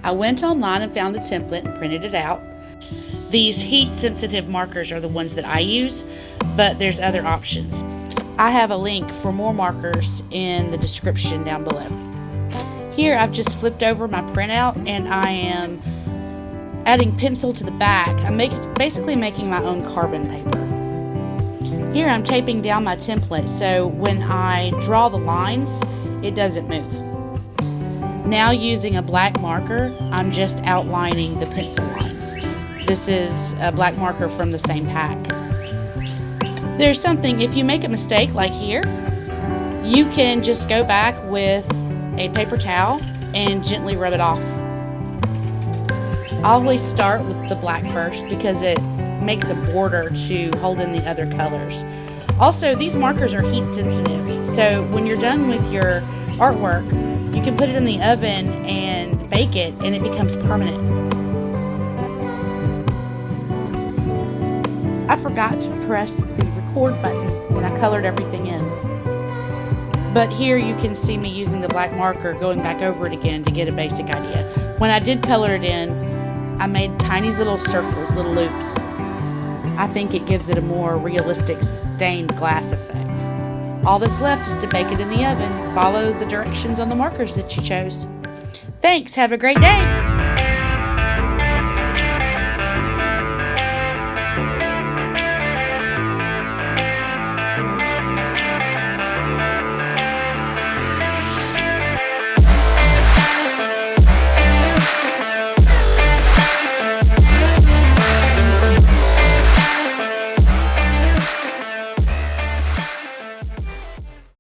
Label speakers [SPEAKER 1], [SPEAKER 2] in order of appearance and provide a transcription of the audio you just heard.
[SPEAKER 1] I went online and found a template and printed it out. These heat-sensitive markers are the ones that I use, but there's other options. I have a link for more markers in the description down below. Here I've just flipped over my printout and I am adding pencil to the back. I'm basically making my own carbon paper. Here I'm taping down my template so when I draw the lines, it doesn't move. Now using a black marker, I'm just outlining the pencil lines. This is a black marker from the same pack. There's something, if you make a mistake like here, you can just go back with a paper towel and gently rub it off. I always start with the black first because it makes a border to hold in the other colors. Also, these markers are heat sensitive, so when you're done with your artwork, you can put it in the oven and bake it and it becomes permanent. I forgot to press the record button when I colored everything in. But here you can see me using the black marker, going back over it again to get a basic idea. When I did color it in, I made tiny little circles, little loops. I think it gives it a more realistic stained glass effect. All that's left is to bake it in the oven. Follow the directions on the markers that you chose. Thanks, have a great day!